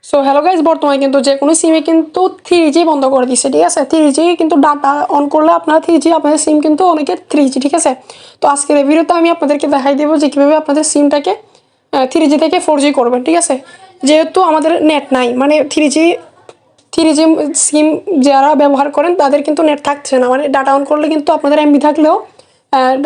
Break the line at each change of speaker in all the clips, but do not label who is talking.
So hello guys, বর্তমানে কিন্তু যে কোনো সিমে কিন্তু 3G বন্ধ করে দিচ্ছে, ঠিক আছে। 3G কিন্তু ডাটা অন করলে আপনার 3G, আপনাদের সিম কিন্তু অনেকের 3G, ঠিক আছে। তো আজকের এই ভিডিওতে আমি আপনাদেরকে দেখাই দেবো যে কীভাবে আপনাদের সিমটাকে 3G থেকে 4G করবেন, ঠিক আছে। যেহেতু আমাদের নেট নাই, মানে 3G সিম যারা ব্যবহার করেন তাদের কিন্তু নেট থাকছে না, মানে ডাটা অন করলে কিন্তু আপনাদের এমবি থাকলেও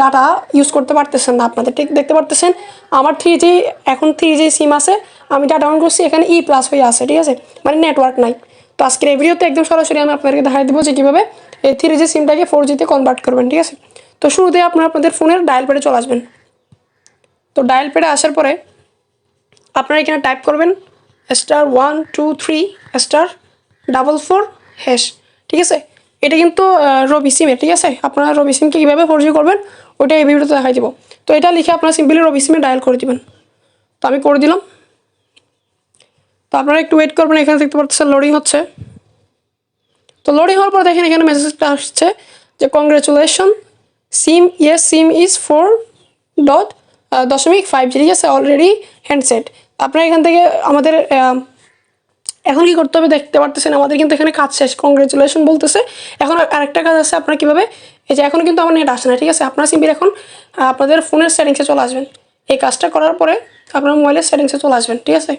ডাটা ইউজ করতে পারতেছেন না। আপনাদের ঠিক দেখতে পারতেছেন আমার 3G, এখন 3G সিম আছে, আমি ডাটা অন করছি, এখানে E+ হয়ে আছে, ঠিক আছে, মানে নেটওয়ার্ক নাই। তো আজকের এই ভিডিওতে একদম সরাসরি আমি আপনাদেরকে দেখাই দেবো যে কীভাবে এই 3G সিমটাকে 4G-তে কনভার্ট করবেন, ঠিক আছে। তো শুরুতে আপনারা আপনাদের ফোনের ডায়াল প্যাডে চলে আসবেন। তো ডায়াল প্যাডে আসার পরে আপনারা এখানে টাইপ করবেন *123*444#, ঠিক আছে। এটা কিন্তু রবি সিমের, ঠিক আছে। আপনারা রবি সিমকে কীভাবে 4G করবেন ওইটা এই ভিডিওতে দেখাই দিব। তো এটা লিখে আপনারা সিম্পলি রবি সিমে ডায়াল করে দিবেন। তো আমি করে দিলাম। তো আপনারা একটু ওয়েট করবেন, এখানে দেখতে পাচ্ছেন লোডিং হচ্ছে। তো লোডিং হওয়ার পর দেখেন এখানে মেসেজটা আসছে যে কংগ্রেচুলেশন সিম ইজ 4.5G, ঠিক আছে, অলরেডি হ্যান্ডসেট। আপনারা এখান থেকে আমাদের এখন কী করতে হবে দেখতে পারতেছেন, আমাদের কিন্তু এখানে কাজ শেষ, কংগ্রেচুলেশন বলতেছে। এখন আরেকটা কাজ আছে, আপনারা কীভাবে, এই যে এখন কিন্তু আমার নেট আসে না, ঠিক আছে। আপনারা সিম্পলি এখন আপনাদের ফোনের সেটিংসে চলে আসবেন। এই কাজটা করার পরে আপনার মোবাইলের সেটিংসে চলে আসবেন, ঠিক আছে।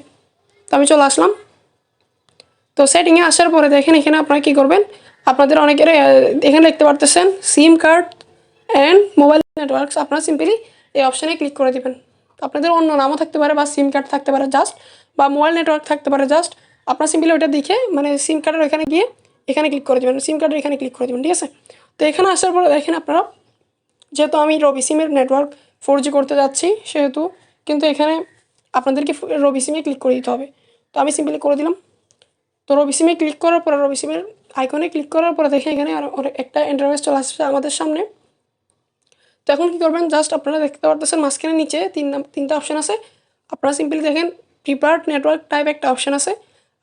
তো আমি চলে আসলাম। তো সেটিংয়ে আসার পরে দেখেন এখানে আপনারা কী করবেন, আপনাদের অনেকের এখানে দেখতে পারতেছেন সিম কার্ড অ্যান্ড মোবাইল নেটওয়ার্কস, আপনারা সিম্পলি এই অপশানে ক্লিক করে দেবেন। আপনাদের অন্য নামও থাকতে পারে, বা সিম কার্ড থাকতে পারে জাস্ট, বা মোবাইল নেটওয়ার্ক থাকতে পারে জাস্ট। আপনারা সিম্পলি ওইটা দেখে, মানে সিম কার্ডের এখানে গিয়ে এখানে ক্লিক করে দেবেন, সিম কার্ডের এখানে ক্লিক করে দেবেন, ঠিক আছে। তো এখানে আসার পরে দেখেন আপনারা, যেহেতু আমি রবি সিমের নেটওয়ার্ক 4G করতে যাচ্ছি, সেহেতু কিন্তু এখানে আপনাদেরকে রবি সিমে ক্লিক করে দিতে হবে। তো আমি সিম্পলি করে দিলাম। তো রবি সিমে ক্লিক করার পরে, রবি সিমের আইকনে ক্লিক করার পরে দেখেন এখানে একটা ইন্টারফেস চলে আসছে আমাদের সামনে। তো এখন কী করবেন, জাস্ট আপনারা দেখতে পারতেছেন মাঝখানে নিচে তিনটা অপশান আছে। আপনারা সিম্পলি দেখেন প্রিপার্ড নেটওয়ার্ক টাইপ একটা অপশান আছে,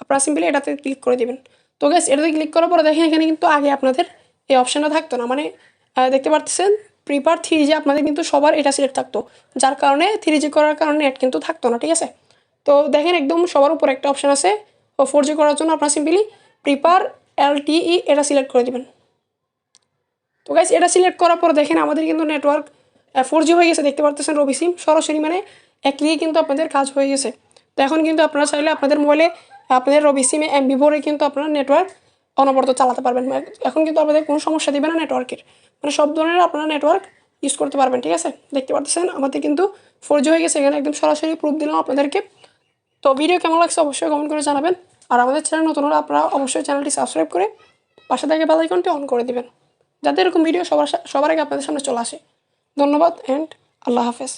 আপনারা সিম্পলি এটাতে ক্লিক করে দেবেন। তো গাইস, এটাতে ক্লিক করার পরে দেখেন এখানে কিন্তু আগে আপনাদের এই অপশানটা থাকতো না, মানে দেখতে পারতেছেন প্রিপার 3G আপনাদের কিন্তু সবার এটা সিলেক্ট থাকতো, যার কারণে 3G করার কারণে নেট কিন্তু থাকতো না, ঠিক আছে। তো দেখেন একদম সবার উপর একটা অপশান আছে 4G করার জন্য, আপনারা সিম্পলি প্রিপার LTE এটা সিলেক্ট করে দেবেন। তো গাইস, এটা সিলেক্ট করার পর দেখেন আমাদের কিন্তু নেটওয়ার্ক 4G হয়ে গেছে, দেখতে পারতেছেন রবি সিম সরাসরি, মানে এক ক্লিকে কিন্তু আপনাদের কাজ হয়ে গেছে। তো এখন কিন্তু আপনারা চাইলে আপনাদের মোবাইলে আপনাদের রবি সিমে MB ভরে কিন্তু আপনারা নেটওয়ার্ক অনবরত চালাতে পারবেন। এখন কিন্তু আপনাদের কোনো সমস্যা দেবে না নেটওয়ার্কের, মানে সব ধরনের আপনারা নেটওয়ার্ক ইউজ করতে পারবেন, ঠিক আছে। দেখতে পারতেছেন আমাদের কিন্তু 4G হয়ে গেছে, এখানে একদম সরাসরি প্রুফ দিলাম আপনাদেরকে। তো ভিডিও কেমন লাগছে অবশ্যই কমেন্ট করে জানাবেন। আর আমাদের চ্যানেল নতুন হলে আপনারা অবশ্যই চ্যানেলটি সাবস্ক্রাইব করে পাশে থেকে বেল আইকনটি অন করে দিবেন, যাতে এরকম ভিডিও সবার আগে আপনাদের সামনে চলে আসে। ধন্যবাদ অ্যান্ড আল্লাহ হাফেজ।